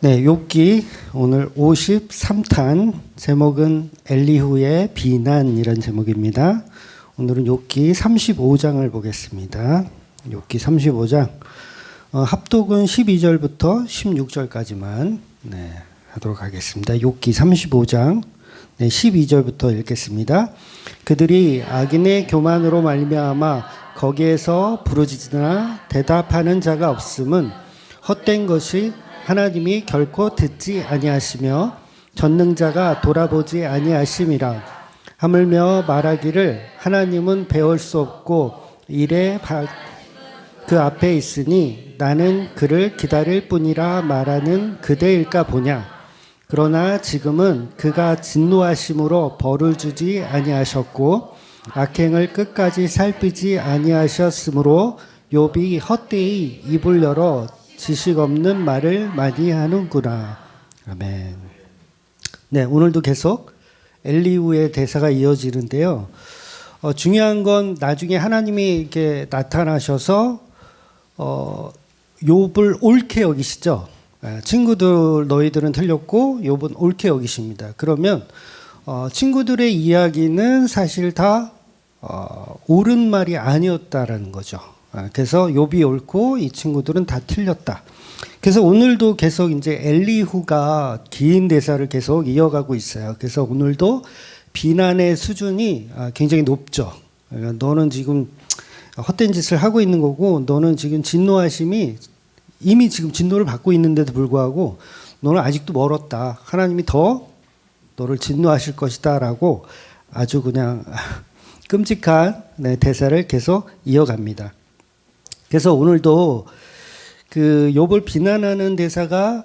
네, 욥기 오늘 53탄 제목은 엘리후의 비난이라는 제목입니다. 오늘은 욥기 35장을 보겠습니다. 욥기 35장 합독은 12절부터 16절까지만 하도록 하겠습니다. 욥기 35장 12절부터 읽겠습니다. 그들이 악인의 교만으로 말미암아 거기에서 부르짖으나 대답하는 자가 없음은 헛된 것이 하나님이 결코 듣지 아니하시며 전능자가 돌아보지 아니하심이라. 하물며 말하기를 하나님은 배울 수 없고 이래 그 앞에 있으니 나는 그를 기다릴 뿐이라 말하는 그대일까 보냐. 그러나 지금은 그가 진노하심으로 벌을 주지 아니하셨고 악행을 끝까지 살피지 아니하셨으므로 욥이 헛되이 입을 열어 지식 없는 말을 많이 하는구나. 아멘. 네, 오늘도 계속 엘리후의 대사가 이어지는데요. 중요한 건 나중에 하나님이 이렇게 나타나셔서 욥을 옳게 여기시죠. 친구들 너희들은 틀렸고 욥은 옳게 여기십니다. 그러면 친구들의 이야기는 사실 다 옳은 말이 아니었다라는 거죠. 그래서 욥이 옳고 이 친구들은 다 틀렸다. 그래서 오늘도 계속 이제 엘리후가 긴 대사를 계속 이어가고 있어요. 그래서 오늘도 비난의 수준이 굉장히 높죠. 너는 지금 헛된 짓을 하고 있는 거고, 너는 지금 진노하심이 이미 지금 진노를 받고 있는데도 불구하고 너는 아직도 멀었다. 하나님이 더 너를 진노하실 것이다라고 아주 그냥 끔찍한 대사를 계속 이어갑니다. 그래서 오늘도 그 욥을 비난하는 대사가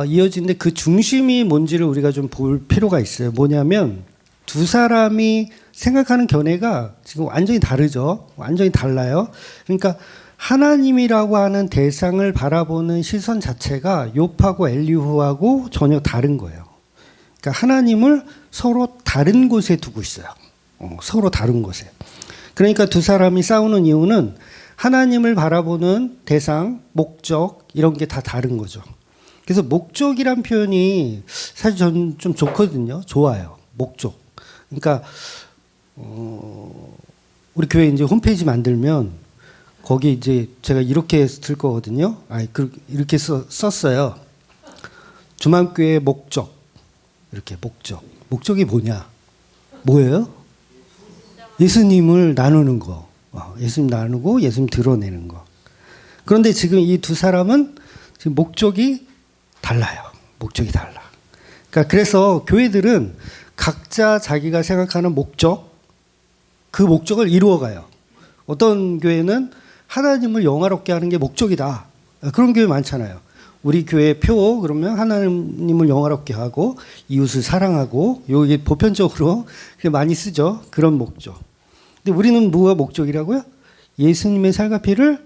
이어지는데 그 중심이 뭔지를 우리가 좀 볼 필요가 있어요. 뭐냐면 두 사람이 생각하는 견해가 지금 완전히 다르죠. 완전히 달라요. 그러니까 하나님이라고 하는 대상을 바라보는 시선 자체가 욥하고 엘리후하고 전혀 다른 거예요. 그러니까 하나님을 서로 다른 곳에 두고 있어요. 서로 다른 곳에. 그러니까 두 사람이 싸우는 이유는 하나님을 바라보는 대상, 목적 이런 게 다 다른 거죠. 그래서 목적이란 표현이 사실 저는 좀 좋거든요. 좋아요. 목적. 그러니까 우리 교회 이제 홈페이지 만들면 거기 이제 제가 이렇게 쓸 거거든요. 이렇게 썼어요. 주만교회의 목적. 이렇게 목적. 목적이 뭐냐? 뭐예요? 예수님을 나누는 거. 예수님 나누고 예수님 드러내는 거. 그런데 지금 이 두 사람은 지금 목적이 달라요. 목적이 달라. 그러니까 그래서 교회들은 각자 자기가 생각하는 목적, 그 목적을 이루어가요. 어떤 교회는 하나님을 영화롭게 하는 게 목적이다. 그런 교회 많잖아요. 우리 교회 표 그러면 하나님을 영화롭게 하고 이웃을 사랑하고 여기 보편적으로 많이 쓰죠. 그런 목적. 근데 우리는 뭐가 목적이라고요? 예수님의 살과 피를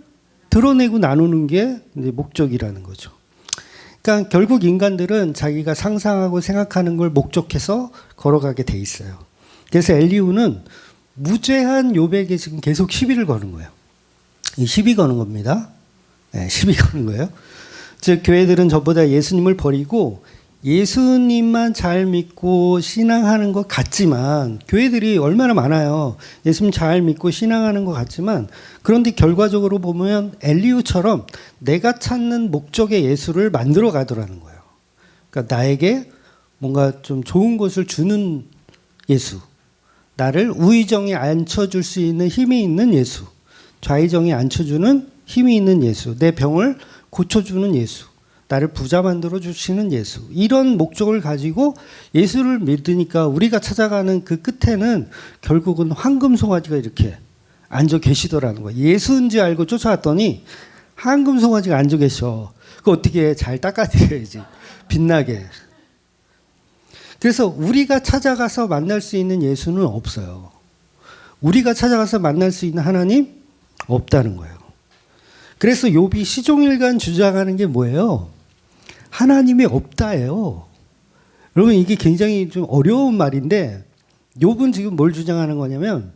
드러내고 나누는 게 이제 목적이라는 거죠. 그러니까 결국 인간들은 자기가 상상하고 생각하는 걸 목적해서 걸어가게 돼 있어요. 그래서 엘리후는 무죄한 욥에게 지금 계속 시비를 거는 거예요. 이 시비 거는 겁니다. 네, 시비 거는 거예요. 즉 교회들은 저보다 예수님을 버리고 예수님만 잘 믿고 신앙하는 것 같지만, 교회들이 얼마나 많아요. 예수님 잘 믿고 신앙하는 것 같지만, 그런데 결과적으로 보면 엘리후처럼 내가 찾는 목적의 예수를 만들어 가더라는 거예요. 그러니까 나에게 뭔가 좀 좋은 것을 주는 예수, 나를 우의정에 앉혀줄 수 있는 힘이 있는 예수, 좌의정에 앉혀주는 힘이 있는 예수, 내 병을 고쳐주는 예수, 나를 부자 만들어 주시는 예수, 이런 목적을 가지고 예수를 믿으니까 우리가 찾아가는 그 끝에는 결국은 황금 송아지가 이렇게 앉아 계시더라는 거예요. 예수인지 알고 쫓아왔더니 황금 송아지가 앉아 계셔. 그거 어떻게 잘 닦아드려야지, 빛나게. 그래서 우리가 찾아가서 만날 수 있는 예수는 없어요. 우리가 찾아가서 만날 수 있는 하나님 없다는 거예요. 그래서 욥이 시종일관 주장하는 게 뭐예요? 하나님이 없다예요. 여러분, 이게 굉장히 좀 어려운 말인데 욥은 지금 뭘 주장하는 거냐면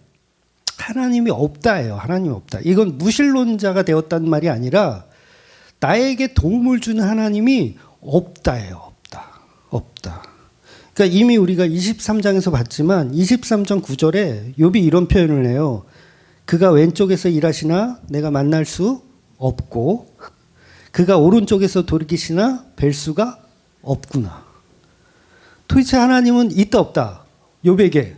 하나님이 없다예요. 하나님이 없다. 이건 무신론자가 되었다는 말이 아니라 나에게 도움을 주는 하나님이 없다예요. 없다. 없다. 그러니까 이미 우리가 23장에서 봤지만 23장 9절에 욥이 이런 표현을 해요. 그가 왼쪽에서 일하시나 내가 만날 수 없고 그가 오른쪽에서 돌이키시나 뵐 수가 없구나. 도대체 하나님은 있다 없다. 욥에게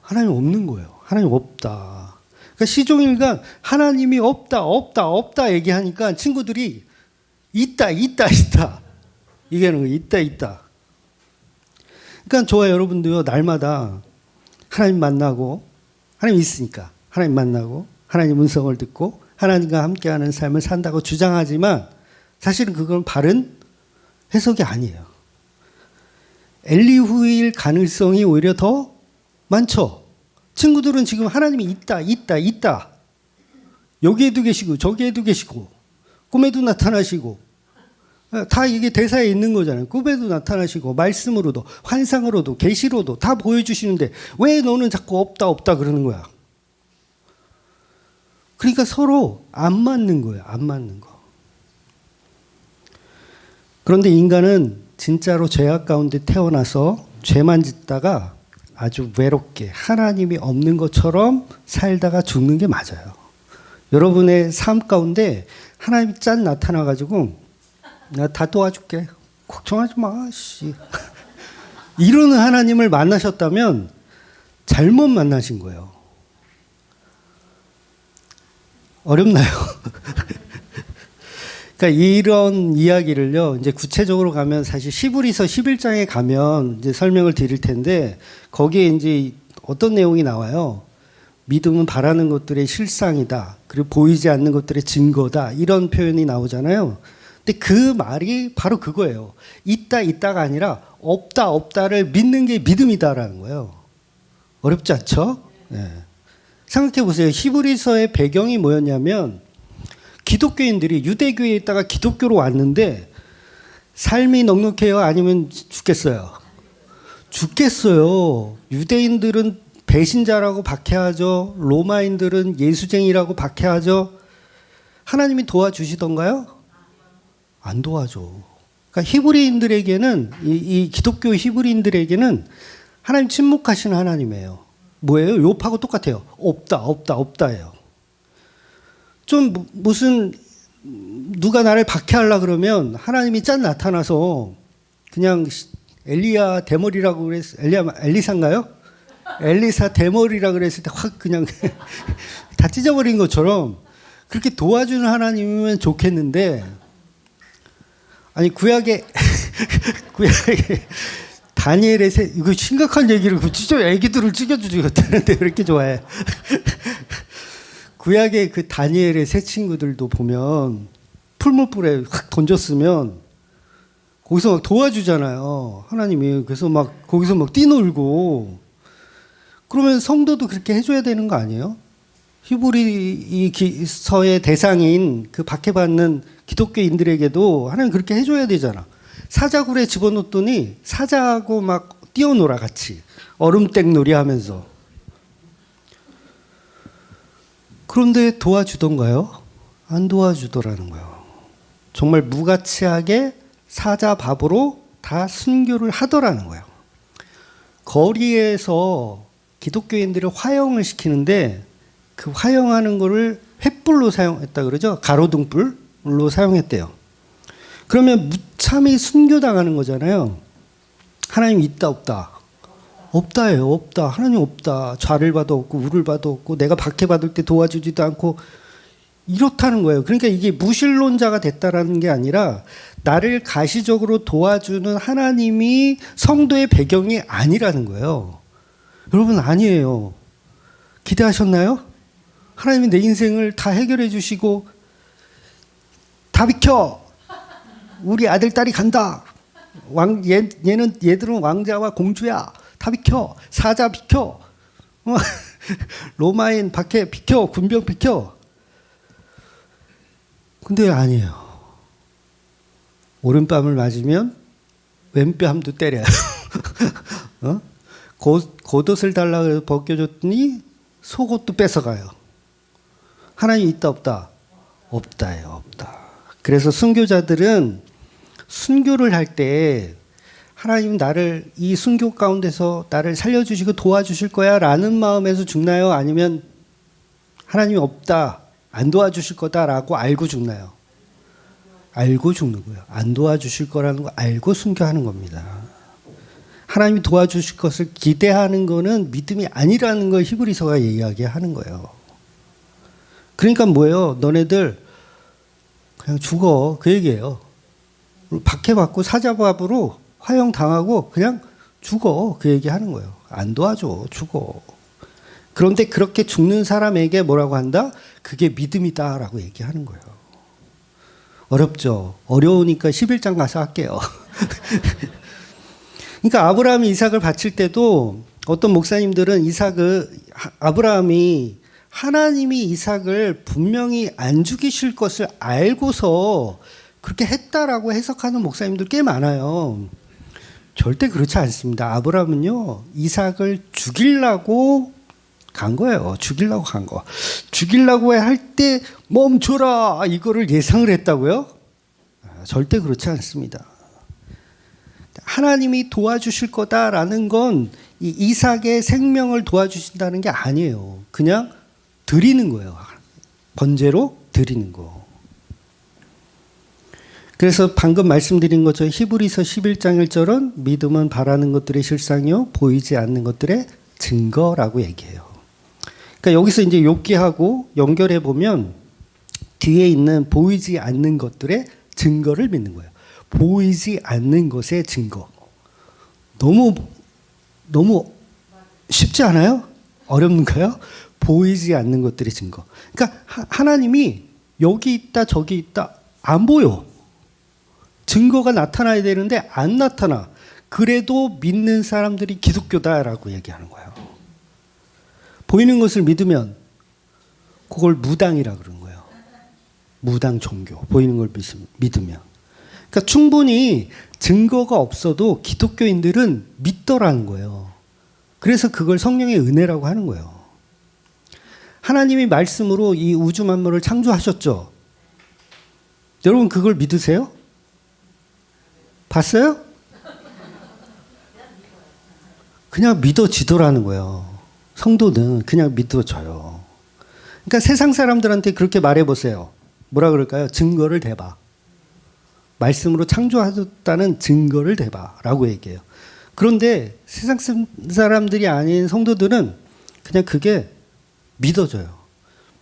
하나님 없는 거예요. 하나님 없다. 그러니까 시종일관 하나님이 없다 없다 없다 얘기하니까 친구들이 있다 있다 있다 얘기하는 거예요. 있다 있다. 그러니까 저와 여러분도요 날마다 하나님 만나고 하나님 있으니까 하나님 만나고 하나님 음성을 듣고 하나님과 함께하는 삶을 산다고 주장하지만 사실은 그건 바른 해석이 아니에요. 엘리후일 가능성이 오히려 더 많죠. 친구들은 지금 하나님이 있다 있다 있다 여기에도 계시고 저기에도 계시고 꿈에도 나타나시고 다 이게 대사에 있는 거잖아요. 꿈에도 나타나시고 말씀으로도 환상으로도 계시로도 다 보여주시는데 왜 너는 자꾸 없다 없다 그러는 거야. 그러니까 서로 안 맞는 거예요. 안 맞는 거. 그런데 인간은 진짜로 죄악 가운데 태어나서 죄만 짓다가 아주 외롭게 하나님이 없는 것처럼 살다가 죽는 게 맞아요. 여러분의 삶 가운데 하나님이 짠 나타나가지고 나 다 도와줄게. 걱정하지 마. 씨. 이러는 하나님을 만나셨다면 잘못 만나신 거예요. 어렵나요? 그러니까 이런 이야기를요, 이제 구체적으로 가면 사실 시브리서 11장에 가면 이제 설명을 드릴 텐데, 거기에 이제 어떤 내용이 나와요? 믿음은 바라는 것들의 실상이다. 그리고 보이지 않는 것들의 증거다. 이런 표현이 나오잖아요. 근데 그 말이 바로 그거예요. 있다, 있다가 아니라 없다, 없다를 믿는 게 믿음이다라는 거예요. 어렵지 않죠? 네. 생각해 보세요. 히브리서의 배경이 뭐였냐면, 기독교인들이 유대교에 있다가 기독교로 왔는데 삶이 넉넉해요? 아니면 죽겠어요? 죽겠어요. 유대인들은 배신자라고 박해하죠. 로마인들은 예수쟁이라고 박해하죠. 하나님이 도와주시던가요? 안 도와줘. 그러니까 히브리인들에게는 이 기독교 히브리인들에게는 하나님 침묵하시는 하나님이에요. 뭐예요? 욥하고 똑같아요. 없다, 없다, 없다예요. 좀 무슨 누가 나를 박해하려 그러면 하나님이 짠 나타나서 그냥 엘리야 대머리라고 그랬 엘리사인가요? 엘리사 대머리라 그랬을 때 확 그냥 다 찢어버린 것처럼 그렇게 도와주는 하나님이면 좋겠는데 아니 구약에 다니엘의 이거 심각한 얘기를 진짜 애기들을 찢어주겠다는데 왜 이렇게 좋아해? 구약의 그 다니엘의 새 친구들도 보면 풀무불에 확 던졌으면 거기서 막 도와주잖아요. 하나님이. 그래서 막 거기서 막 뛰놀고 그러면 성도도 그렇게 해줘야 되는 거 아니에요? 히브리서의 대상인 그 박해받는 기독교인들에게도 하나님 그렇게 해줘야 되잖아. 사자굴에 집어넣더니 사자하고 막 뛰어놀아 같이 얼음땡 놀이 하면서. 그런데 도와주던가요? 안 도와주더라는 거예요. 정말 무가치하게 사자 밥으로 다 순교를 하더라는 거예요. 거리에서 기독교인들을 화형을 시키는데 그 화형하는 거를 횃불로 사용했다 그러죠. 가로등불로 사용했대요. 그러면 무참히 순교당하는 거잖아요. 하나님 있다 없다? 없다예요. 없다. 하나님 없다. 좌를 봐도 없고 우를 봐도 없고 내가 박해받을 때 도와주지도 않고 이렇다는 거예요. 그러니까 이게 무신론자가 됐다라는 게 아니라 나를 가시적으로 도와주는 하나님이 성도의 배경이 아니라는 거예요. 여러분 아니에요. 기대하셨나요? 하나님이 내 인생을 다 해결해 주시고 다 비켜. 우리 아들 딸이 간다. 얘들은 왕자와 공주야. 다 비켜. 사자 비켜. 로마인 박해 비켜. 군병 비켜. 근데 아니에요. 오른뺨을 맞으면 왼뺨도 때려요. 겉옷을 달라고 해서 벗겨줬더니 속옷도 뺏어가요. 하나님 있다 없다? 없다예요. 없다. 그래서 순교자들은 순교를 할 때 하나님 나를 이 순교 가운데서 나를 살려주시고 도와주실 거야 라는 마음에서 죽나요? 아니면 하나님이 없다, 안 도와주실 거다라고 알고 죽나요? 알고 죽는 거예요. 안 도와주실 거라는 거 알고 순교하는 겁니다. 하나님이 도와주실 것을 기대하는 거는 믿음이 아니라는 걸 히브리서가 이야기하는 거예요. 그러니까 뭐예요? 너네들 그냥 죽어, 그 얘기예요. 박해받고 사자밥으로 화형당하고 그냥 죽어, 그 얘기하는 거예요. 안 도와줘, 죽어. 그런데 그렇게 죽는 사람에게 뭐라고 한다? 그게 믿음이다라고 얘기하는 거예요. 어렵죠? 어려우니까 11장 가서 할게요. 그러니까 아브라함이 이삭을 바칠 때도 어떤 목사님들은 아브라함이 하나님이 이삭을 분명히 안 죽이실 것을 알고서 그렇게 했다라고 해석하는 목사님들 꽤 많아요. 절대 그렇지 않습니다. 아브라함은요, 이삭을 죽이려고 간 거예요. 죽이려고 간 거. 죽이려고 할 때 멈춰라! 이거를 예상을 했다고요? 절대 그렇지 않습니다. 하나님이 도와주실 거다라는 건 이 이삭의 생명을 도와주신다는 게 아니에요. 그냥 드리는 거예요. 번제로 드리는 거. 그래서 방금 말씀드린 것처럼 히브리서 11장 1절은 믿음은 바라는 것들의 실상이요 보이지 않는 것들의 증거라고 얘기해요. 그러니까 여기서 이제 욥기하고 연결해 보면 뒤에 있는 보이지 않는 것들의 증거를 믿는 거예요. 보이지 않는 것의 증거. 너무 쉽지 않아요? 어렵는가요? 보이지 않는 것들의 증거. 그러니까 하나님이 여기 있다 저기 있다 안 보여. 증거가 나타나야 되는데 안 나타나. 그래도 믿는 사람들이 기독교다라고 얘기하는 거예요. 보이는 것을 믿으면 그걸 무당이라 그러는 거예요. 무당 종교. 보이는 걸 믿으면. 그러니까 충분히 증거가 없어도 기독교인들은 믿더라는 거예요. 그래서 그걸 성령의 은혜라고 하는 거예요. 하나님이 말씀으로 이 우주 만물을 창조하셨죠. 여러분 그걸 믿으세요? 봤어요? 그냥 믿어지더라는 거예요. 성도는 그냥 믿어져요. 그러니까 세상 사람들한테 그렇게 말해보세요. 뭐라 그럴까요? 증거를 대봐. 말씀으로 창조하셨다는 증거를 대봐 라고 얘기해요. 그런데 세상 사람들이 아닌 성도들은 그냥 그게 믿어져요.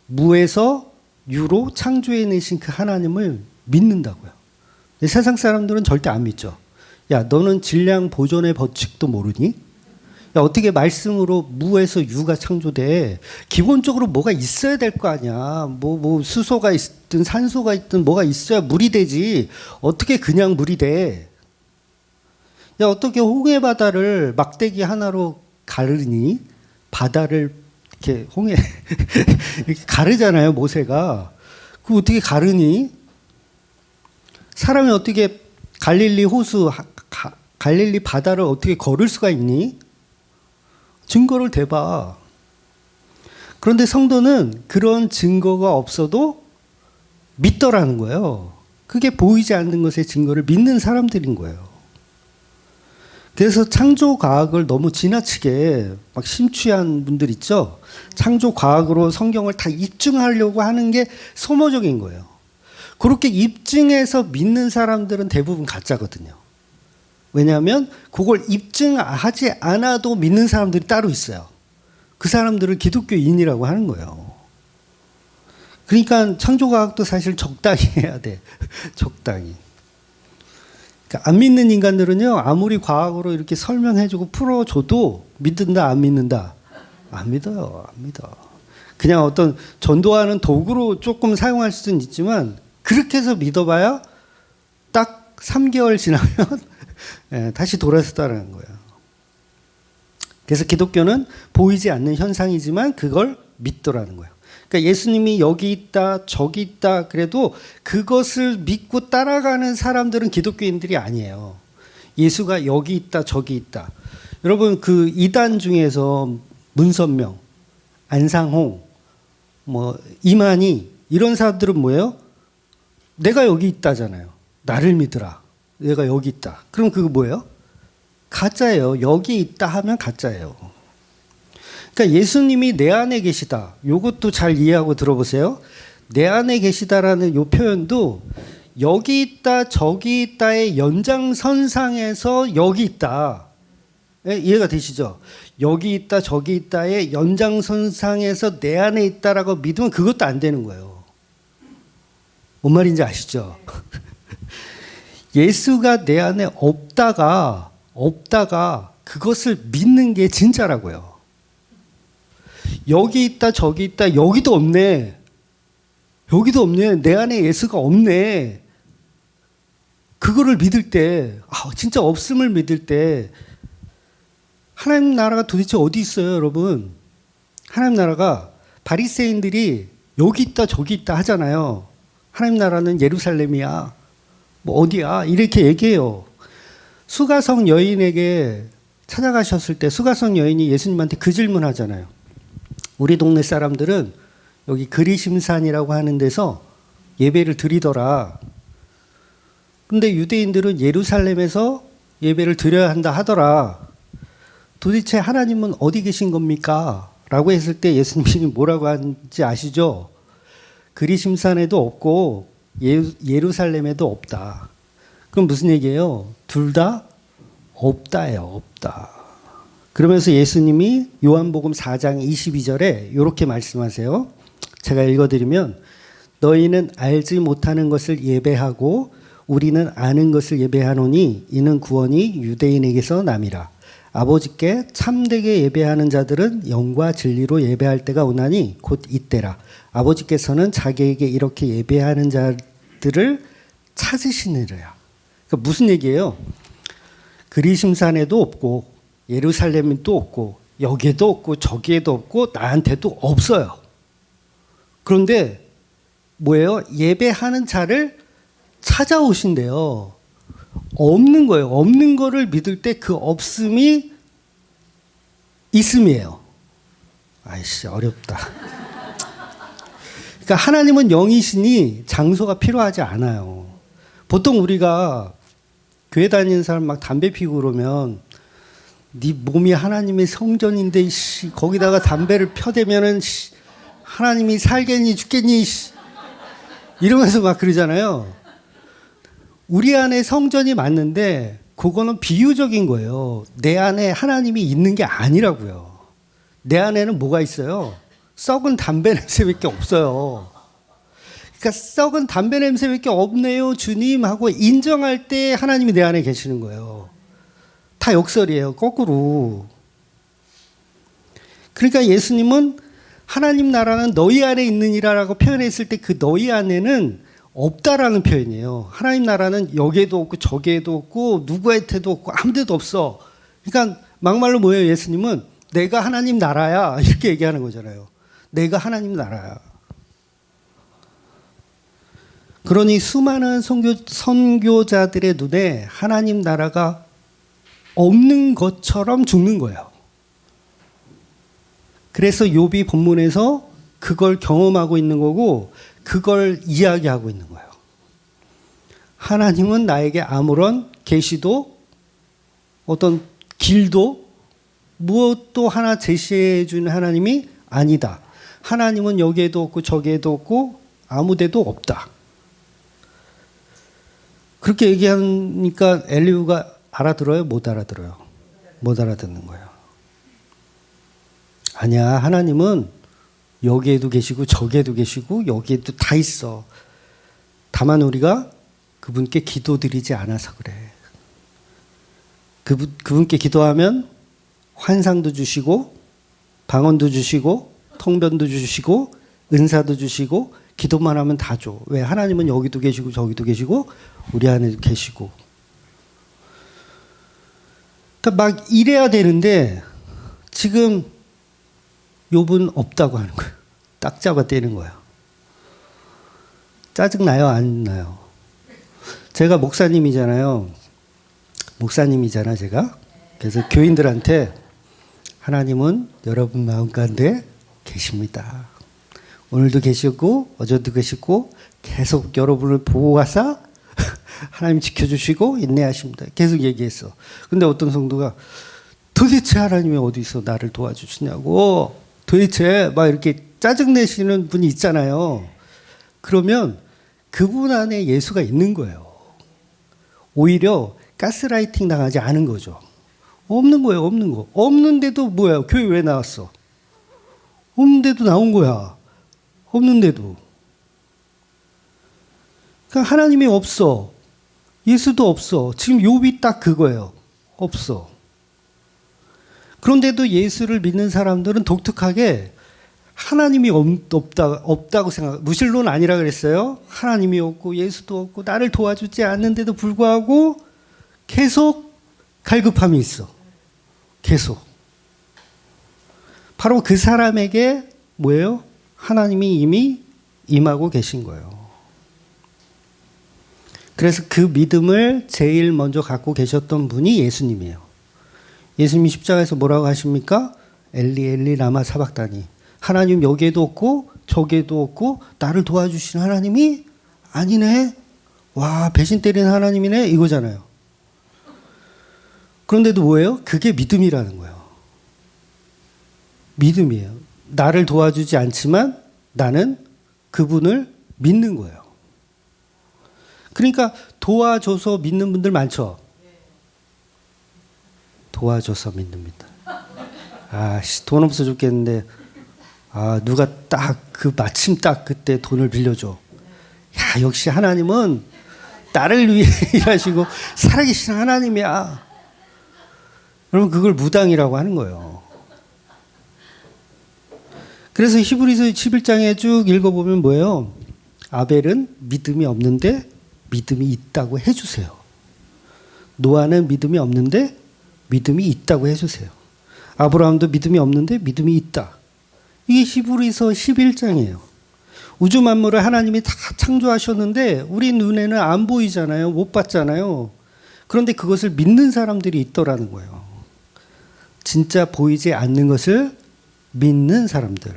무에서 유로 창조해내신 그 하나님을 믿는다고요. 세상 사람들은 절대 안 믿죠. 야, 너는 질량 보존의 법칙도 모르니? 야, 어떻게 말씀으로 무에서 유가 창조돼? 기본적으로 뭐가 있어야 될 거 아니야. 뭐 수소가 있든 산소가 있든 뭐가 있어야 물이 되지. 어떻게 그냥 물이 돼? 야, 어떻게 홍해 바다를 막대기 하나로 가르니? 바다를 이렇게 이렇게 가르잖아요, 모세가. 그거 어떻게 가르니? 사람이 어떻게 갈릴리 호수, 갈릴리 바다를 어떻게 걸을 수가 있니? 증거를 대봐. 그런데 성도는 그런 증거가 없어도 믿더라는 거예요. 그게 보이지 않는 것의 증거를 믿는 사람들인 거예요. 그래서 창조과학을 너무 지나치게 막 심취한 분들 있죠? 창조과학으로 성경을 다 입증하려고 하는 게 소모적인 거예요. 그렇게 입증해서 믿는 사람들은 대부분 가짜거든요. 왜냐하면 그걸 입증하지 않아도 믿는 사람들이 따로 있어요. 그 사람들을 기독교인이라고 하는 거예요. 그러니까 창조과학도 사실 적당히 해야 돼. 적당히. 그러니까 안 믿는 인간들은요, 아무리 과학으로 이렇게 설명해주고 풀어줘도 믿는다, 안 믿는다? 안 믿어요. 안 믿어. 그냥 어떤 전도하는 도구로 조금 사용할 수는 있지만 그렇게 해서 믿어봐야 딱 3개월 지나면 다시 돌아섰다는 거예요. 그래서 기독교는 보이지 않는 현상이지만 그걸 믿더라는 거예요. 그러니까 예수님이 여기 있다 저기 있다 그래도 그것을 믿고 따라가는 사람들은 기독교인들이 아니에요. 예수가 여기 있다 저기 있다. 여러분 그 이단 중에서 문선명, 안상홍, 이만희 이런 사람들은 뭐예요? 내가 여기 있다잖아요. 나를 믿으라. 내가 여기 있다. 그럼 그거 뭐예요? 가짜예요. 여기 있다 하면 가짜예요. 그러니까 예수님이 내 안에 계시다. 이것도 잘 이해하고 들어보세요. 내 안에 계시다라는 이 표현도 여기 있다, 저기 있다의 연장선상에서 여기 있다. 이해가 되시죠? 여기 있다, 저기 있다의 연장선상에서 내 안에 있다라고 믿으면 그것도 안 되는 거예요. 뭔 말인지 아시죠? 예수가 내 안에 없다가 그것을 믿는 게 진짜라고요. 여기 있다, 저기 있다, 여기도 없네. 여기도 없네. 내 안에 예수가 없네. 그거를 믿을 때, 진짜 없음을 믿을 때, 하나님 나라가 도대체 어디 있어요, 여러분? 하나님 나라가 바리새인들이 여기 있다, 저기 있다 하잖아요. 하나님 나라는 예루살렘이야. 뭐 어디야? 이렇게 얘기해요. 수가성 여인에게 찾아가셨을 때 수가성 여인이 예수님한테 그 질문 하잖아요. 우리 동네 사람들은 여기 그리심산이라고 하는 데서 예배를 드리더라. 근데 유대인들은 예루살렘에서 예배를 드려야 한다 하더라. 도대체 하나님은 어디 계신 겁니까? 라고 했을 때 예수님이 뭐라고 하는지 아시죠? 그리심산에도 없고 예루살렘에도 없다. 그럼 무슨 얘기예요? 둘 다 없다예요. 없다. 그러면서 예수님이 요한복음 4장 22절에 이렇게 말씀하세요. 제가 읽어드리면 너희는 알지 못하는 것을 예배하고 우리는 아는 것을 예배하노니 이는 구원이 유대인에게서 남이라. 아버지께 참되게 예배하는 자들은 영과 진리로 예배할 때가 오나니 곧 이때라. 아버지께서는 자기에게 이렇게 예배하는 자들을 찾으시느라. 그러니까 무슨 얘기예요? 그리심산에도 없고 예루살렘도 없고 여기에도 없고 저기에도 없고 나한테도 없어요. 그런데 뭐예요? 예배하는 자를 찾아오신대요. 없는 거예요. 없는 거를 믿을 때 그 없음이 있음이에요. 아이씨, 어렵다. 그러니까 하나님은 영이시니 장소가 필요하지 않아요. 보통 우리가 교회 다니는 사람 막 담배 피우고 그러면 네 몸이 하나님의 성전인데 거기다가 담배를 펴대면은 하나님이 살겠니 죽겠니 이러면서 막 그러잖아요. 우리 안에 성전이 맞는데 그거는 비유적인 거예요. 내 안에 하나님이 있는 게 아니라고요. 내 안에는 뭐가 있어요? 썩은 담배 냄새밖에 없어요. 그러니까 썩은 담배 냄새밖에 없네요 주님 하고 인정할 때 하나님이 내 안에 계시는 거예요. 다 역설이에요. 거꾸로. 그러니까 예수님은 하나님 나라는 너희 안에 있느니라라고 표현했을 때 그 너희 안에는 없다라는 표현이에요. 하나님 나라는 여기에도 없고 저기에도 없고 누구한테도 없고 아무 데도 없어. 그러니까 막말로 뭐예요? 예수님은 내가 하나님 나라야 이렇게 얘기하는 거잖아요. 내가 하나님 나라야. 그러니 수많은 선교자들의 눈에 하나님 나라가 없는 것처럼 죽는 거예요. 그래서 욥이 본문에서 그걸 경험하고 있는 거고 그걸 이야기하고 있는 거예요. 하나님은 나에게 아무런 계시도 어떤 길도 무엇도 하나 제시해 주는 하나님이 아니다. 하나님은 여기에도 없고 저기에도 없고 아무 데도 없다. 그렇게 얘기하니까 엘리후가 알아들어요? 못 알아들어요? 못 알아듣는 거예요. 아니야, 하나님은 여기에도 계시고 저기에도 계시고 여기에도 다 있어. 다만 우리가 그분께 기도드리지 않아서 그래. 그분께 기도하면 환상도 주시고 방언도 주시고 통변도 주시고 은사도 주시고 기도만 하면 다 줘. 왜? 하나님은 여기도 계시고 저기도 계시고 우리 안에도 계시고. 그러니까 막 이래야 되는데 지금 욥은 없다고 하는 거예요. 딱 잡아 떼는 거예요. 짜증나요? 안 나요? 제가 목사님이잖아 제가. 그래서 교인들한테 하나님은 여러분 마음 가운데 계십니다. 오늘도 계시고 어제도 계시고 계속 여러분을 보고 가사 하나님 지켜주시고 인내하십니다. 계속 얘기했어. 근데 어떤 성도가 도대체 하나님이 어디서 나를 도와주시냐고 도대체 막 이렇게 짜증내시는 분이 있잖아요. 그러면 그분 안에 예수가 있는 거예요. 오히려 가스라이팅 당하지 않은 거죠. 없는 거예요, 없는 거. 없는데도 뭐야, 교회 왜 나왔어? 없는데도 나온 거야. 없는데도. 그러니까 하나님이 없어. 예수도 없어. 지금 욥이 딱 그거예요. 없어. 그런데도 예수를 믿는 사람들은 독특하게 하나님이 없다고 생각, 무신론 아니라 그랬어요. 하나님이 없고 예수도 없고 나를 도와주지 않는데도 불구하고 계속 갈급함이 있어. 계속. 바로 그 사람에게 뭐예요? 하나님이 이미 임하고 계신 거예요. 그래서 그 믿음을 제일 먼저 갖고 계셨던 분이 예수님이에요. 예수님이 십자가에서 뭐라고 하십니까? 엘리 엘리 라마 사박다니. 하나님 여기에도 없고 저기에도 없고 나를 도와주신 하나님이 아니네. 와, 배신 때리는 하나님이네. 이거잖아요. 그런데도 뭐예요? 그게 믿음이라는 거예요. 믿음이에요. 나를 도와주지 않지만 나는 그분을 믿는 거예요. 그러니까 도와줘서 믿는 분들 많죠? 도와줘서 믿습니다. 돈 없어 죽겠는데 누가 딱 마침 딱 그때 돈을 빌려줘. 야, 역시 하나님은 나를 위해 일하시고 살아계신 하나님이야. 여러분, 그걸 무당이라고 하는 거예요. 그래서 히브리서 11장에 쭉 읽어보면 뭐예요? 아벨은 믿음이 없는데 믿음이 있다고 해주세요. 노아는 믿음이 없는데 믿음이 있다고 해주세요. 아브라함도 믿음이 없는데 믿음이 있다. 이게 히브리서 11장이에요. 우주 만물을 하나님이 다 창조하셨는데 우리 눈에는 안 보이잖아요. 못 봤잖아요. 그런데 그것을 믿는 사람들이 있더라는 거예요. 진짜 보이지 않는 것을 믿는 사람들.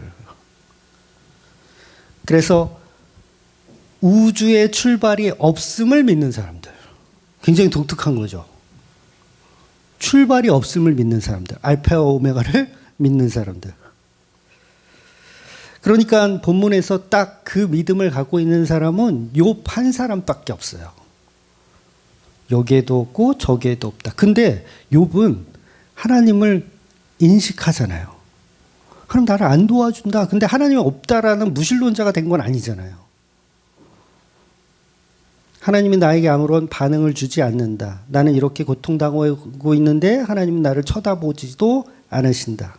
그래서 우주의 출발이 없음을 믿는 사람들. 굉장히 독특한 거죠. 출발이 없음을 믿는 사람들. 알파와 오메가를 믿는 사람들. 그러니까 본문에서 딱 그 믿음을 갖고 있는 사람은 욥 한 사람밖에 없어요. 여기에도 없고 저기에도 없다. 근데 욥은 하나님을 인식하잖아요. 그럼 나를 안 도와준다. 근데 하나님이 없다라는 무신론자가 된 건 아니잖아요. 하나님이 나에게 아무런 반응을 주지 않는다. 나는 이렇게 고통당하고 있는데 하나님은 나를 쳐다보지도 않으신다.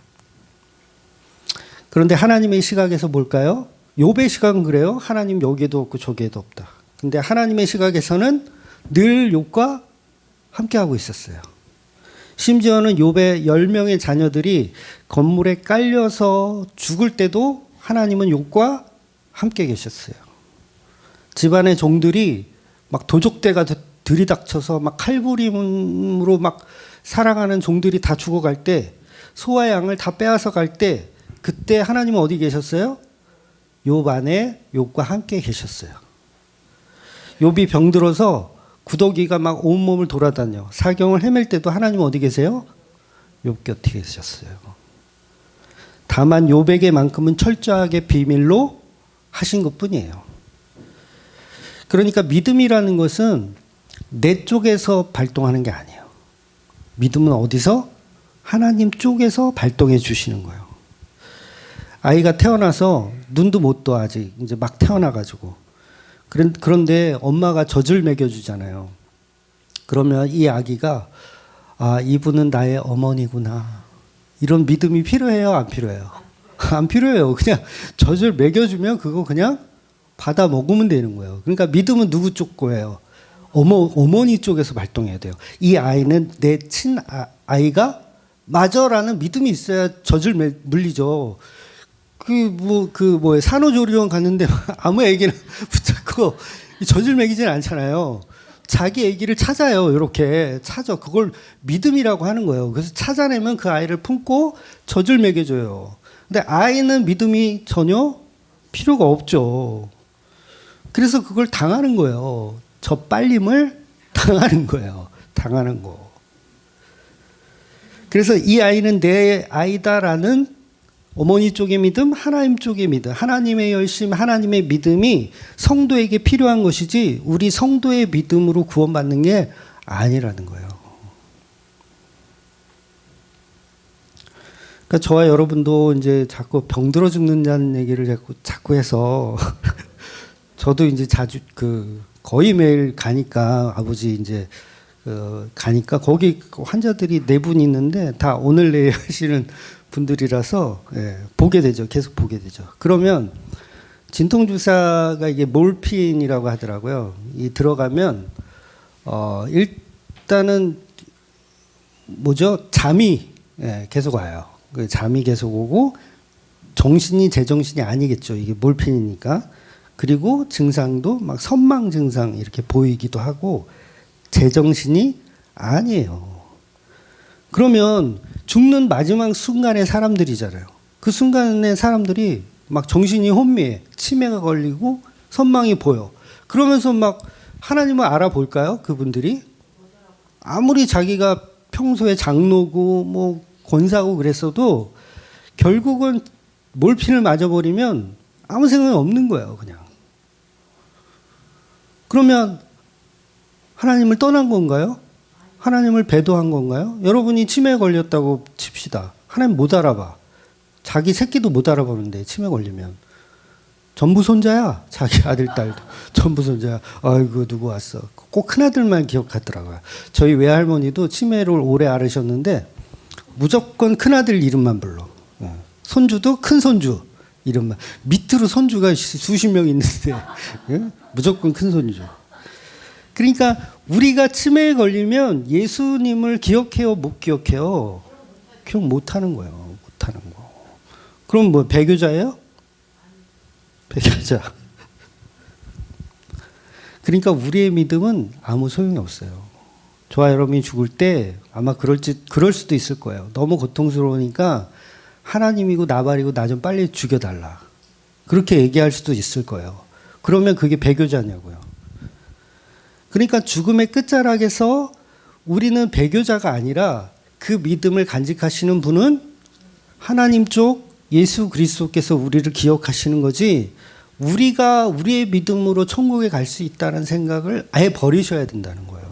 그런데 하나님의 시각에서 뭘까요? 욥의 시각은 그래요. 하나님 여기에도 없고 저기에도 없다. 근데 하나님의 시각에서는 늘 욥과 함께하고 있었어요. 심지어는 욥의 10명의 자녀들이 건물에 깔려서 죽을 때도 하나님은 욥과 함께 계셨어요. 집안의 종들이 막 도적대가 들이닥쳐서 막 칼부림으로 막 살아가는 종들이 다 죽어갈 때, 소와 양을 다 빼앗아 갈 때, 그때 하나님은 어디 계셨어요? 욥 안에 욥과 함께 계셨어요. 욥이 병들어서 구더기가 막 온몸을 돌아다녀 사경을 헤맬 때도 하나님은 어디 계세요? 욥 곁에 계셨어요. 다만 욥에게만큼은 철저하게 비밀로 하신 것뿐이에요. 그러니까 믿음이라는 것은 내 쪽에서 발동하는 게 아니에요. 믿음은 어디서? 하나님 쪽에서 발동해 주시는 거예요. 아이가 태어나서 눈도 못 떠 아직 이제 막 태어나가지고 그런데 엄마가 젖을 먹여주잖아요. 그러면 이 아기가 이분은 나의 어머니구나. 이런 믿음이 필요해요? 안 필요해요? 안 필요해요. 그냥 젖을 먹여주면 그거 그냥 받아 먹으면 되는 거예요. 그러니까 믿음은 누구 쪽 거예요? 어머니 쪽에서 발동해야 돼요. 이 아이는 내 친아이가 맞아라는 믿음이 있어야 젖을 물리죠. 산후조리원 갔는데 아무 애기나 붙잡고 젖을 먹이지는 않잖아요. 자기 애기를 찾아요. 이렇게 찾아. 그걸 믿음이라고 하는 거예요. 그래서 찾아내면 그 아이를 품고 젖을 먹여줘요. 근데 아이는 믿음이 전혀 필요가 없죠. 그래서 그걸 당하는 거예요. 저 빨림을 당하는 거예요. 당하는 거. 그래서 이 아이는 내 아이다라는 어머니 쪽의 믿음, 하나님 쪽의 믿음, 하나님의 열심, 하나님의 믿음이 성도에게 필요한 것이지 우리 성도의 믿음으로 구원받는 게 아니라는 거예요. 그러니까 저와 여러분도 이제 자꾸 병들어 죽는다는 얘기를 자꾸 해서 저도 이제 자주 거의 매일 가니까 아버지 이제 가니까 거기 환자들이 4분 있는데 다 오늘 내일 하시는 분들이라서 보게 되죠. 계속 보게 되죠. 그러면 진통주사가 이게 몰핀이라고 하더라고요. 이 들어가면 일단은 잠이 계속 와요. 잠이 계속 오고 정신이 제 정신이 아니겠죠. 이게 몰핀이니까. 그리고 증상도 막 선망 증상 이렇게 보이기도 하고 제정신이 아니에요. 그러면 죽는 마지막 순간의 사람들이잖아요. 그 순간에 사람들이 막 정신이 혼미해. 치매가 걸리고 선망이 보여. 그러면서 막 하나님을 알아볼까요? 그분들이? 아무리 자기가 평소에 장로고 뭐 권사고 그랬어도 결국은 몰핀을 맞아버리면 아무 생각이 없는 거예요. 그냥. 그러면 하나님을 떠난 건가요? 하나님을 배도한 건가요? 여러분이 치매에 걸렸다고 칩시다. 하나님 못 알아봐. 자기 새끼도 못 알아보는데 치매 걸리면. 전부 손자야. 자기 아들, 딸도. 전부 손자야. 아이고 누구 왔어. 꼭 큰아들만 기억하더라고요. 저희 외할머니도 치매를 오래 앓으셨는데 무조건 큰아들 이름만 불러. 손주도 큰손주 이름만. 밑으로 손주가 수십 명 있는데 무조건 큰손주. 그러니까 우리가 치매에 걸리면 예수님을 기억해요? 못 기억해요? 기억 못하는 거예요. 못하는 거. 그럼 뭐 배교자예요? 배교자. 그러니까 우리의 믿음은 아무 소용이 없어요. 저와 여러분이 죽을 때 아마 그럴 수도 있을 거예요. 너무 고통스러우니까 하나님이고 나발이고 나 좀 빨리 죽여달라. 그렇게 얘기할 수도 있을 거예요. 그러면 그게 배교자냐고요. 그러니까 죽음의 끝자락에서 우리는 배교자가 아니라 그 믿음을 간직하시는 분은 하나님 쪽 예수 그리스도께서 우리를 기억하시는 거지 우리가 우리의 믿음으로 천국에 갈 수 있다는 생각을 아예 버리셔야 된다는 거예요.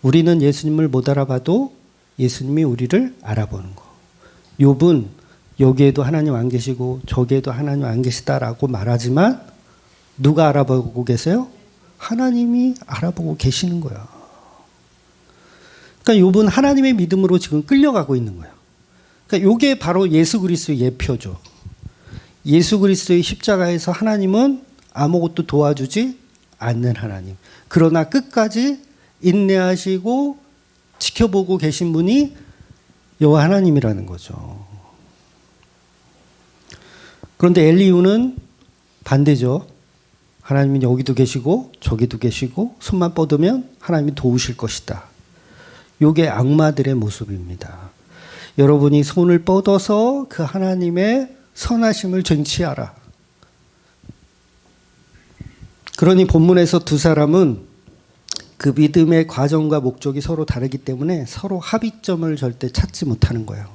우리는 예수님을 못 알아봐도 예수님이 우리를 알아보는 거. 욥은 여기에도 하나님 안 계시고 저기에도 하나님 안 계시다라고 말하지만 누가 알아보고 계세요? 하나님이 알아보고 계시는 거야. 그러니까 욥은 하나님의 믿음으로 지금 끌려가고 있는 거예요. 그러니까 이게 바로 예수 그리스도의 예표죠. 예수 그리스도의 십자가에서 하나님은 아무것도 도와주지 않는 하나님. 그러나 끝까지 인내하시고 지켜보고 계신 분이 여호와 하나님이라는 거죠. 그런데 엘리후는 반대죠. 하나님이 여기도 계시고 저기도 계시고 손만 뻗으면 하나님이 도우실 것이다. 이게 악마들의 모습입니다. 여러분이 손을 뻗어서 그 하나님의 선하심을 쟁취하라. 그러니 본문에서 두 사람은 그 믿음의 과정과 목적이 서로 다르기 때문에 서로 합의점을 절대 찾지 못하는 거예요.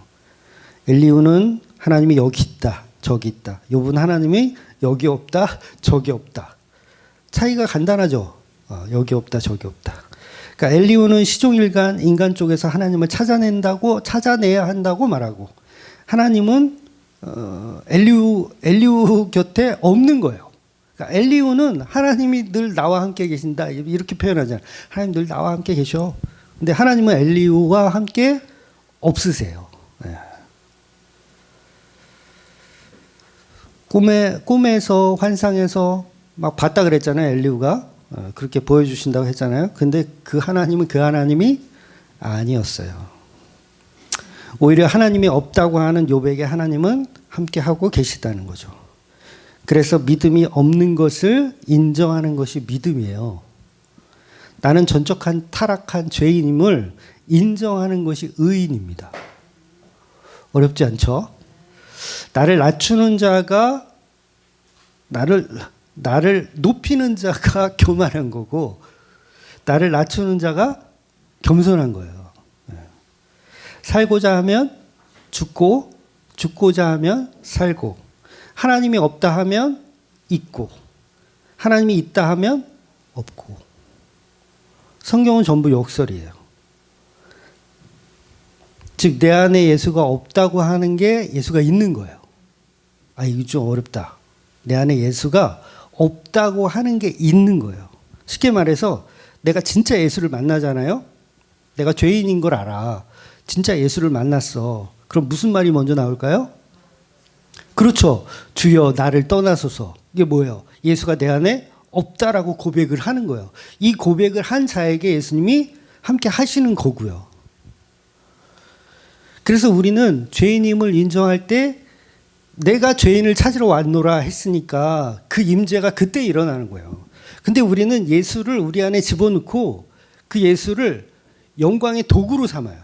엘리후는 하나님이 여기 있다, 저기 있다. 욥은 하나님이 여기 없다, 저기 없다. 차이가 간단하죠. 여기 없다, 저기 없다. 그러니까 엘리후는 시종일관 인간 쪽에서 하나님을 찾아내야 한다고 말하고, 하나님은 엘리후 곁에 없는 거예요. 그러니까 엘리후는 하나님이 늘 나와 함께 계신다 이렇게 표현하잖아요. 하나님 늘 나와 함께 계셔. 근데 하나님은 엘리후와 함께 없으세요. 네. 꿈에서 환상에서 막 봤다 그랬잖아요. 엘리후가 그렇게 보여주신다고 했잖아요. 근데 그 하나님은 그 하나님이 아니었어요. 오히려 하나님이 없다고 하는 욥에게 하나님은 함께 하고 계시다는 거죠. 그래서 믿음이 없는 것을 인정하는 것이 믿음이에요. 나는 전적한 타락한 죄인임을 인정하는 것이 의인입니다. 어렵지 않죠? 나를 낮추는 자가 나를 높이는 자가 교만한 거고, 나를 낮추는 자가 겸손한 거예요. 살고자 하면 죽고, 죽고자 하면 살고, 하나님이 없다 하면 있고, 하나님이 있다 하면 없고. 성경은 전부 역설이에요. 즉, 내 안에 예수가 없다고 하는 게 예수가 있는 거예요. 아, 이거 좀 어렵다. 내 안에 예수가 없다고 하는 게 있는 거예요. 쉽게 말해서 내가 진짜 예수를 만나잖아요. 내가 죄인인 걸 알아. 진짜 예수를 만났어. 그럼 무슨 말이 먼저 나올까요? 그렇죠. 주여 나를 떠나소서. 이게 뭐예요? 예수가 내 안에 없다라고 고백을 하는 거예요. 이 고백을 한 자에게 예수님이 함께 하시는 거고요. 그래서 우리는 죄인임을 인정할 때 내가 죄인을 찾으러 왔노라 했으니까 그 임재가 그때 일어나는 거예요. 근데 우리는 예수를 우리 안에 집어넣고 그 예수를 영광의 도구로 삼아요.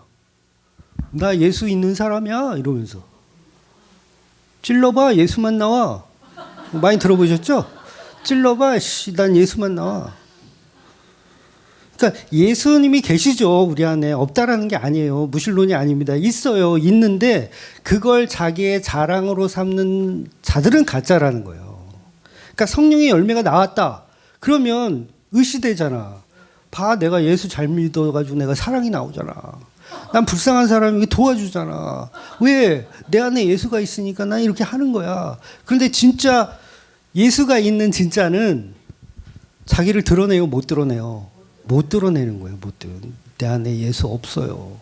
나 예수 있는 사람이야 이러면서. 찔러봐 예수만 나와. 많이 들어보셨죠? 찔러봐 난 예수만 나와. 그러니까 예수님이 계시죠. 우리 안에. 없다라는 게 아니에요. 무신론이 아닙니다. 있어요. 있는데 그걸 자기의 자랑으로 삼는 자들은 가짜라는 거예요. 그러니까 성령의 열매가 나왔다. 그러면 의시되잖아. 봐 내가 예수 잘 믿어가지고 내가 사랑이 나오잖아. 난 불쌍한 사람에게 도와주잖아. 왜? 내 안에 예수가 있으니까 난 이렇게 하는 거야. 그런데 진짜 예수가 있는 진짜는 자기를 드러내요? 못 드러내요? 못 드러내는 거예요. 못 드러. 내 안에 예수 없어요.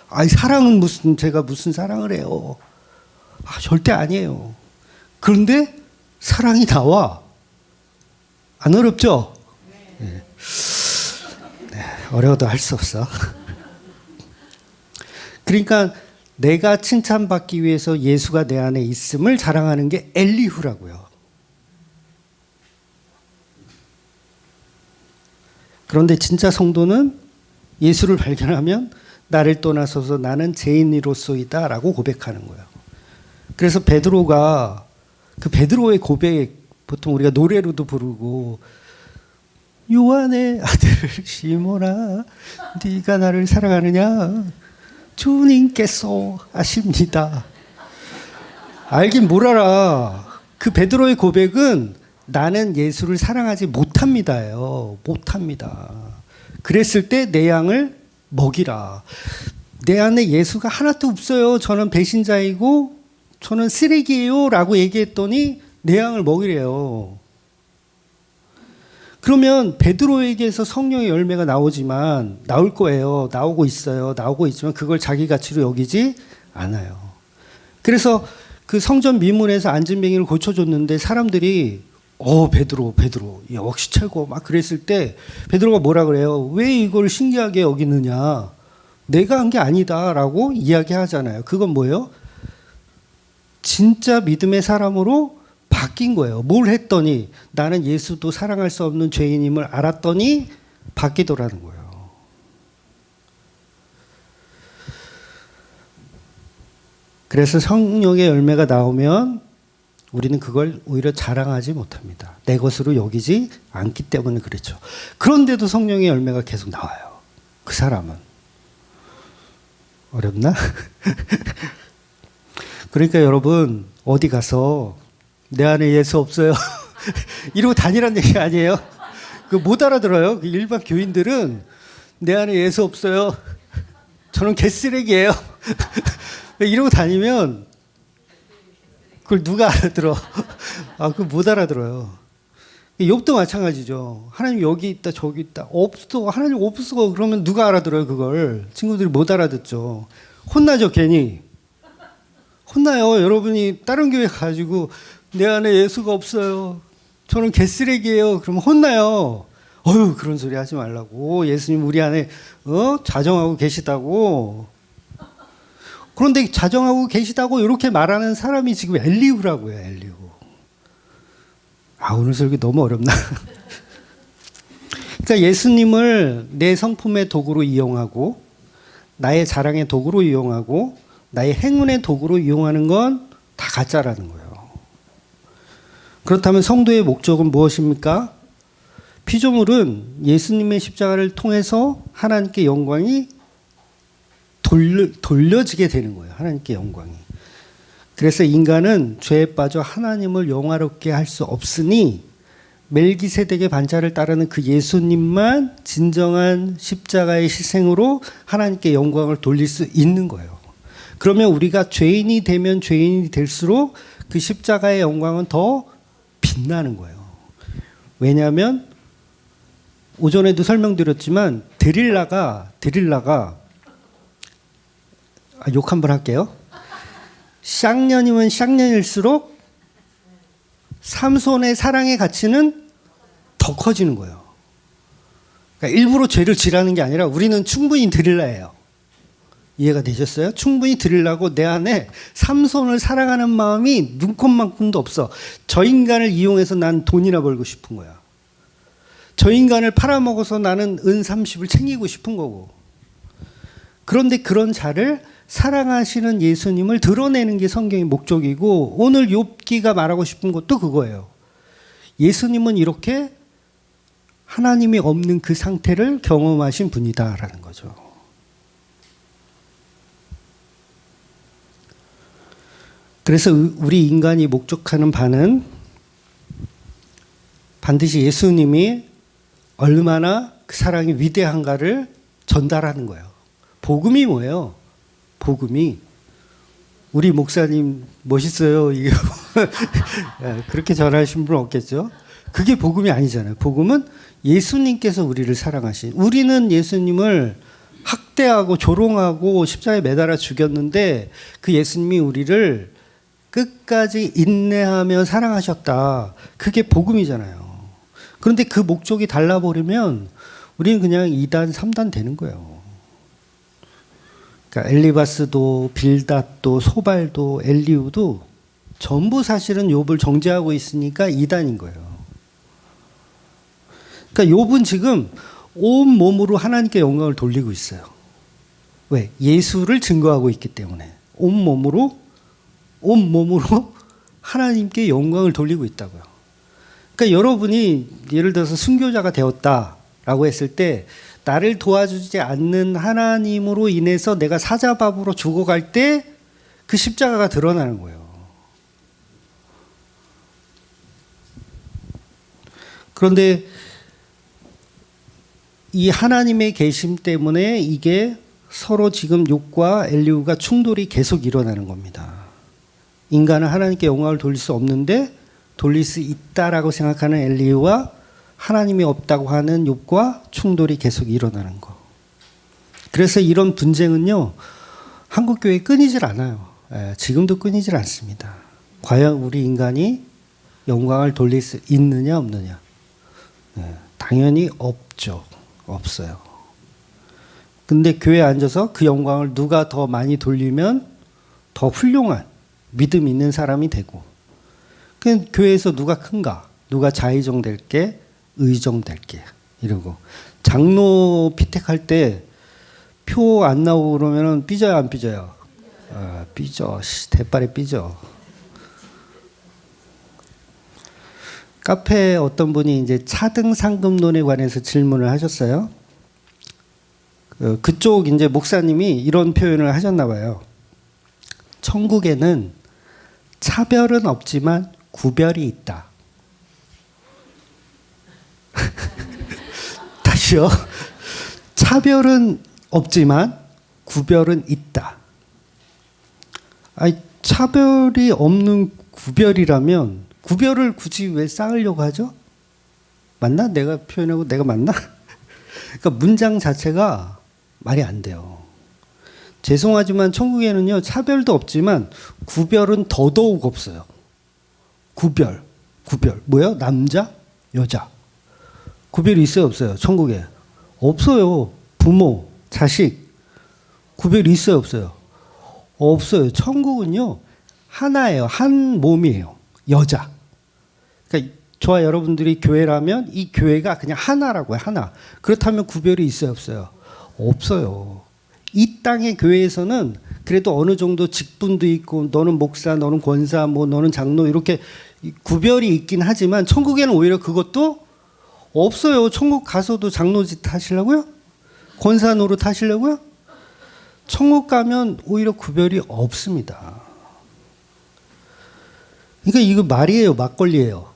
아니 사랑은 제가 무슨 사랑을 해요? 아, 절대 아니에요. 그런데 사랑이 나와. 안 어렵죠? 네. 네, 어려워도 할 수 없어. 그러니까 내가 칭찬받기 위해서 예수가 내 안에 있음을 자랑하는 게 엘리후라고요. 그런데 진짜 성도는 예수를 발견하면 나를 떠나서서 나는 죄인으로서이다 라고 고백하는 거예요. 그래서 베드로가 그 베드로의 고백 보통 우리가 노래로도 부르고 요한의 아들 시몬아 네가 나를 사랑하느냐 주님께서 아십니다. 알긴 뭘 알아. 그 베드로의 고백은 나는 예수를 사랑하지 못합니다요. 못합니다. 그랬을 때 내 양을 먹이라. 내 안에 예수가 하나도 없어요. 저는 배신자이고 저는 쓰레기예요. 라고 얘기했더니 내 양을 먹이래요. 그러면 베드로에게서 성령의 열매가 나오지만 나올 거예요. 나오고 있어요. 나오고 있지만 그걸 자기 가치로 여기지 않아요. 그래서 그 성전 미문에서 안진뱅이를 고쳐줬는데 사람들이 베드로 역시 최고 막 그랬을 때 베드로가 뭐라 그래요? 왜 이걸 신기하게 여기느냐? 내가 한 게 아니다라고 이야기하잖아요. 그건 뭐예요? 진짜 믿음의 사람으로 바뀐 거예요. 뭘 했더니 나는 예수도 사랑할 수 없는 죄인임을 알았더니 바뀌더라는 거예요. 그래서 성령의 열매가 나오면 우리는 그걸 오히려 자랑하지 못합니다. 내 것으로 여기지 않기 때문에 그렇죠. 그런데도 성령의 열매가 계속 나와요. 그 사람은. 어렵나? 그러니까 여러분 어디 가서 내 안에 예수 없어요. 이러고 다니라는 얘기 아니에요. 그 못 알아들어요. 그 일반 교인들은 내 안에 예수 없어요. 저는 개쓰레기예요. 이러고 다니면 그걸 누가 알아들어? 아, 그거 못 알아들어요. 욥도 마찬가지죠. 하나님 여기 있다 저기 있다 없어. 하나님 없어. 그러면 누가 알아들어요 그걸? 친구들이 못 알아듣죠. 혼나죠 괜히. 혼나요. 여러분이 다른 교회 가지고 내 안에 예수가 없어요. 저는 개쓰레기예요. 그러면 혼나요. 그런 소리 하지 말라고. 예수님 우리 안에 자정하고 계시다고. 그런데 자정하고 계시다고 이렇게 말하는 사람이 지금 엘리후라고요. 엘리후. 오늘 설교 너무 어렵나? 그러니까 예수님을 내 성품의 도구로 이용하고 나의 자랑의 도구로 이용하고 나의 행운의 도구로 이용하는 건 다 가짜라는 거예요. 그렇다면 성도의 목적은 무엇입니까? 피조물은 예수님의 십자가를 통해서 하나님께 영광이 돌려지게 되는 거예요. 하나님께 영광이. 그래서 인간은 죄에 빠져 하나님을 영화롭게 할 수 없으니 멜기세덱의 반차를 따르는 그 예수님만 진정한 십자가의 희생으로 하나님께 영광을 돌릴 수 있는 거예요. 그러면 우리가 죄인이 되면 죄인이 될수록 그 십자가의 영광은 더 빛나는 거예요. 왜냐하면 오전에도 설명드렸지만 드릴라가 욕 한번 할게요. 쌍년이면 쌍년일수록 삼손의 사랑의 가치는 더 커지는 거예요. 그러니까 일부러 죄를 지라는 게 아니라 우리는 충분히 드릴라예요. 이해가 되셨어요? 충분히 드리려고 내 안에 삼손을 사랑하는 마음이 눈꼽만큼도 없어. 저 인간을 이용해서 난 돈이나 벌고 싶은 거야. 저 인간을 팔아먹어서 나는 은 30을 챙기고 싶은 거고. 그런데 그런 자를 사랑하시는 예수님을 드러내는 게 성경의 목적이고, 오늘 욥기가 말하고 싶은 것도 그거예요. 예수님은 이렇게 하나님이 없는 그 상태를 경험하신 분이다라는 거죠. 그래서 우리 인간이 목적하는 바는 반드시 예수님이 얼마나 그 사랑이 위대한가를 전달하는 거예요. 복음이 뭐예요? 복음이 우리 목사님 멋있어요. 이게 그렇게 전하신 분 없겠죠? 그게 복음이 아니잖아요. 복음은 예수님께서 우리를 사랑하신, 우리는 예수님을 학대하고 조롱하고 십자가에 매달아 죽였는데 그 예수님이 우리를 끝까지 인내하며 사랑하셨다. 그게 복음이잖아요. 그런데 그 목적이 달라버리면 우리는 그냥 2단, 3단 되는 거예요. 그러니까 엘리바스도 빌닷도 소발도 엘리우도 전부 사실은 욥을 정죄하고 있으니까 2단인 거예요. 그러니까 욥은 지금 온 몸으로 하나님께 영광을 돌리고 있어요. 왜? 예수를 증거하고 있기 때문에 온 몸으로 하나님께 영광을 돌리고 있다고요. 그러니까 여러분이 예를 들어서 순교자가 되었다라고 했을 때 나를 도와주지 않는 하나님으로 인해서 내가 사자밥으로 죽어갈 때 그 십자가가 드러나는 거예요. 그런데 이 하나님의 계심 때문에 이게 서로 지금 욥과 엘리후가 충돌이 계속 일어나는 겁니다. 인간은 하나님께 영광을 돌릴 수 없는데 돌릴 수 있다라고 생각하는 엘리후와 하나님이 없다고 하는 욥과 충돌이 계속 일어나는 거. 그래서 이런 분쟁은요, 한국 교회에 끊이질 않아요. 지금도 끊이질 않습니다. 과연 우리 인간이 영광을 돌릴 수 있느냐 없느냐? 당연히 없죠. 없어요. 근데 교회에 앉아서 그 영광을 누가 더 많이 돌리면 더 훌륭한 믿음 있는 사람이 되고, 그 교회에서 누가 큰가, 누가 자의정 될게, 의정 될게 이러고, 장로 피택할 때 표 안 나오고 그러면은 삐져요, 안 삐져요? 삐져. 대빨에 삐져. 카페에 어떤 분이 이제 차등 상금론에 관해서 질문을 하셨어요. 그쪽 이제 목사님이 이런 표현을 하셨나 봐요. 천국에는 차별은 없지만 구별이 있다. 다시요. 차별은 없지만 구별은 있다. 아니, 차별이 없는 구별이라면 구별을 굳이 왜 쌓으려고 하죠? 맞나? 내가 표현하고 내가 맞나? 그러니까 문장 자체가 말이 안 돼요. 죄송하지만 천국에는요, 차별도 없지만 구별은 더더욱 없어요. 구별. 뭐요? 남자, 여자. 구별이 있어요, 없어요? 천국에. 없어요. 부모, 자식. 구별이 있어요, 없어요? 없어요. 천국은요, 하나예요. 한 몸이에요. 여자. 그러니까 저와 여러분들이 교회라면 이 교회가 그냥 하나라고요. 하나. 그렇다면 구별이 있어요, 없어요? 없어요. 이 땅의 교회에서는 그래도 어느 정도 직분도 있고, 너는 목사, 너는 권사, 뭐 너는 장로, 이렇게 구별이 있긴 하지만 천국에는 오히려 그것도 없어요. 천국 가서도 장로짓 하시려고요? 권사 노릇 하시려고요? 천국 가면 오히려 구별이 없습니다. 그러니까 이거 말이에요, 막걸리예요.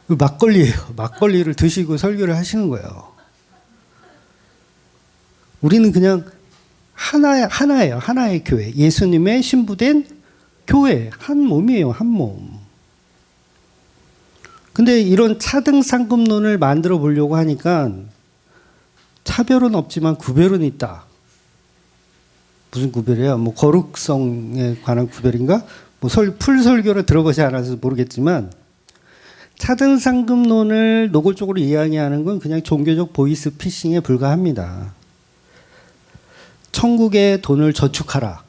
막걸리예요. 막걸리를 드시고 설교를 하시는 거예요. 우리는 그냥 하나예요. 하나의 교회. 예수님의 신부된 교회. 한 몸이에요. 한 몸. 근데 이런 차등상급론을 만들어 보려고 하니까 차별은 없지만 구별은 있다. 무슨 구별이에요? 뭐 거룩성에 관한 구별인가? 뭐 풀설교를 들어보지 않아서 모르겠지만 차등상급론을 노골적으로 이야기하는 건 그냥 종교적 보이스 피싱에 불과합니다. 천국에 돈을 저축하라.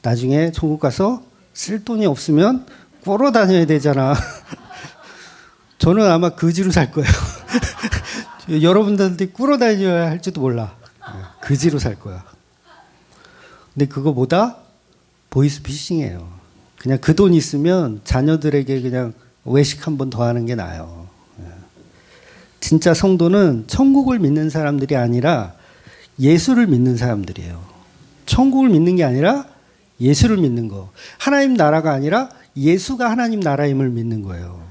나중에 천국 가서 쓸 돈이 없으면 꾸러 다녀야 되잖아. 저는 아마 그지로 살 거예요. 여러분들한테 꾸러 다녀야 할지도 몰라. 그지로 살 거야. 근데 그거보다 보이스 피싱이에요. 그냥 그 돈 있으면 자녀들에게 그냥 외식 한 번 더 하는 게 나아요. 진짜 성도는 천국을 믿는 사람들이 아니라 예수를 믿는 사람들이에요. 천국을 믿는 게 아니라 예수를 믿는 거. 하나님 나라가 아니라 예수가 하나님 나라임을 믿는 거예요.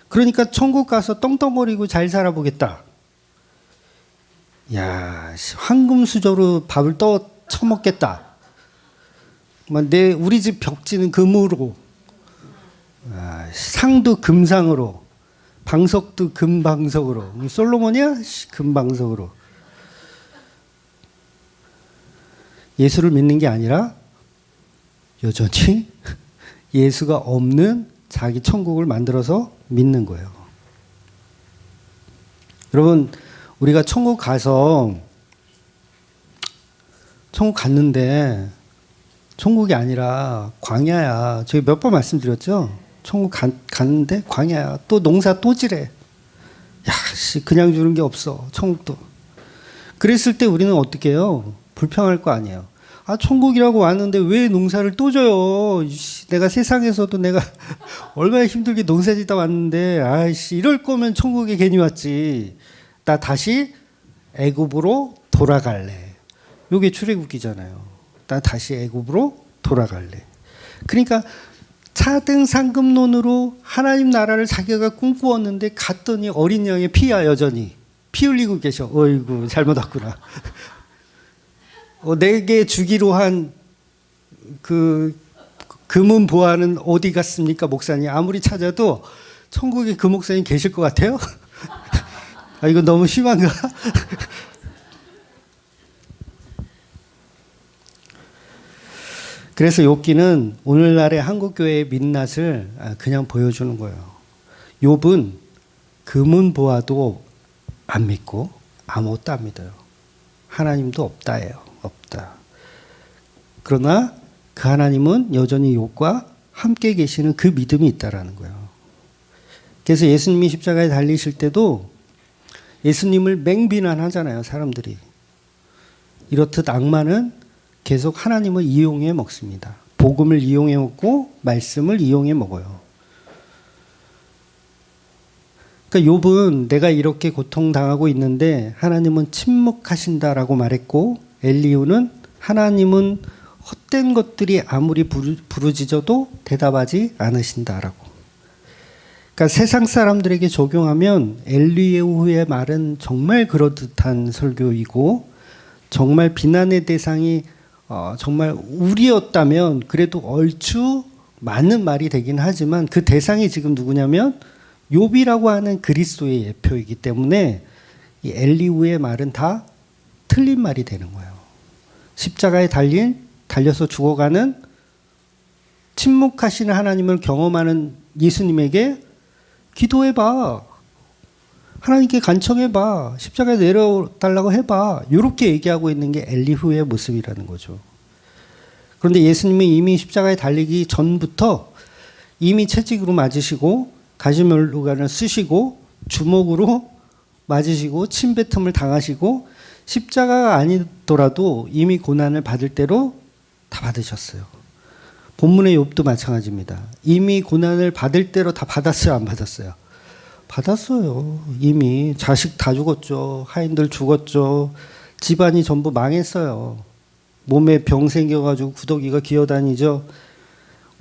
그러니까 천국 가서 떵떵거리고 잘 살아보겠다. 야, 황금수저로 밥을 떠 처먹겠다. 우리 집 벽지는 금으로, 상도 금상으로, 방석도 금방석으로. 솔로몬이야? 금방석으로. 예수를 믿는 게 아니라 여전히 예수가 없는 자기 천국을 만들어서 믿는 거예요. 여러분, 우리가 천국 갔는데 천국이 아니라 광야야. 저희 몇 번 말씀드렸죠? 천국 갔는데 광야야. 또 농사 또 지래. 야, 그냥 주는 게 없어. 천국도. 그랬을 때 우리는 어떻게 해요? 불평할 거 아니에요. 아, 천국이라고 왔는데 왜 농사를 또 줘요? 내가 세상에서도 내가 얼마나 힘들게 농사 짓다 왔는데, 아이씨, 이럴 거면 천국에 괜히 왔지. 나 다시 애굽으로 돌아갈래. 요게 출애굽기잖아요. 나 다시 애굽으로 돌아갈래. 그러니까 차등상급론으로 하나님 나라를 자기가 꿈꾸었는데 갔더니 어린 양의 피야 여전히. 피 흘리고 계셔. 어이구, 잘못 왔구나. 내게 주기로 한 그 금은 보화는 어디 갔습니까, 목사님? 아무리 찾아도 천국에 그 목사님 계실 것 같아요? 아, 이거 너무 심한가? 그래서 욥기는 오늘날의 한국교회의 민낯을 그냥 보여주는 거예요. 욥은 금은 보아도 안 믿고 아무것도 안 믿어요. 하나님도 없다예요. 없다. 그러나 그 하나님은 여전히 욥과 함께 계시는 그 믿음이 있다라는 거예요. 그래서 예수님이 십자가에 달리실 때도 예수님을 맹비난하잖아요, 사람들이. 이렇듯 악마는 계속 하나님을 이용해 먹습니다. 복음을 이용해 먹고 말씀을 이용해 먹어요. 그러니까 욥은 내가 이렇게 고통당하고 있는데 하나님은 침묵하신다라고 말했고, 엘리후는 하나님은 헛된 것들이 아무리 부르짖어도 대답하지 않으신다라고. 그러니까 세상 사람들에게 적용하면 엘리후의 말은 정말 그럴듯한 설교이고, 정말 비난의 대상이 정말 우리였다면 그래도 얼추 맞는 말이 되긴 하지만 그 대상이 지금 누구냐면 욥이라고 하는 그리스도의 예표이기 때문에 이 엘리후의 말은 다 틀린 말이 되는 거예요. 십자가에 달려서 죽어가는 침묵하시는 하나님을 경험하는 예수님에게 기도해봐. 하나님께 간청해봐. 십자가에 내려달라고 해봐. 이렇게 얘기하고 있는 게 엘리후의 모습이라는 거죠. 그런데 예수님이 이미 십자가에 달리기 전부터 이미 채찍으로 맞으시고 가시면류관을 쓰시고 주먹으로 맞으시고 침뱉음을 당하시고 십자가가 아니더라도 이미 고난을 받을 대로 다 받으셨어요. 본문의 욥도 마찬가지입니다. 이미 고난을 받을 대로 다 받았어요, 안 받았어요? 받았어요. 이미 자식 다 죽었죠. 하인들 죽었죠. 집안이 전부 망했어요. 몸에 병 생겨가지고 구더기가 기어다니죠.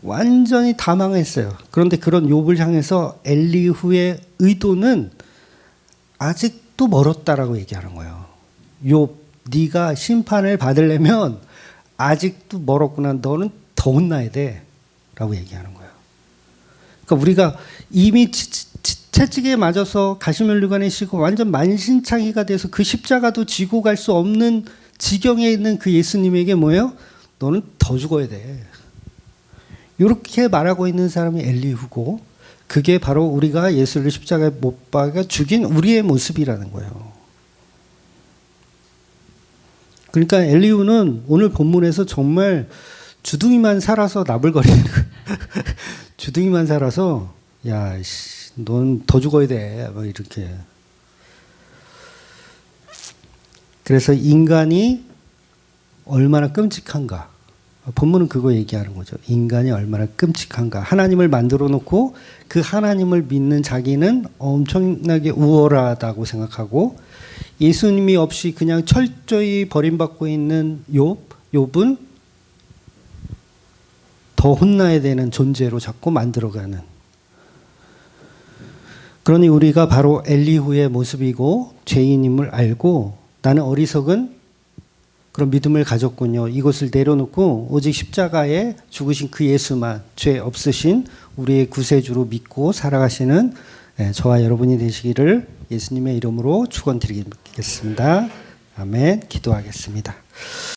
완전히 다 망했어요. 그런데 그런 욥을 향해서 엘리후의 의도는 아직도 멀었다라고 얘기하는 거예요. 욥, 네가 심판을 받으려면 아직도 멀었구나. 너는 더 혼나야 돼. 라고 얘기하는 거예요. 그러니까 우리가 이미 채찍에 맞아서 가시면류관에 싣고 완전 만신창이가 돼서 그 십자가도 지고 갈 수 없는 지경에 있는 그 예수님에게 뭐예요? 너는 더 죽어야 돼. 이렇게 말하고 있는 사람이 엘리후고, 그게 바로 우리가 예수를 십자가에 못 박아 죽인 우리의 모습이라는 거예요. 그러니까 엘리후는 오늘 본문에서 정말 주둥이만 살아서 나불거리는 거예요. 주둥이만 살아서 야, 넌 더 죽어야 돼. 막 이렇게. 그래서 인간이 얼마나 끔찍한가. 본문은 그거 얘기하는 거죠. 인간이 얼마나 끔찍한가. 하나님을 만들어 놓고 그 하나님을 믿는 자기는 엄청나게 우월하다고 생각하고, 예수님이 없이 그냥 철저히 버림받고 있는 욥은 더 혼나야 되는 존재로 자꾸 만들어가는. 그러니 우리가 바로 엘리후의 모습이고 죄인임을 알고, 나는 어리석은 그런 믿음을 가졌군요. 이것을 내려놓고 오직 십자가에 죽으신 그 예수만, 죄 없으신 우리의 구세주로 믿고 살아가시는 저와 여러분이 되시기를 예수님의 이름으로 축원드리겠습니다. 아멘. 기도하겠습니다.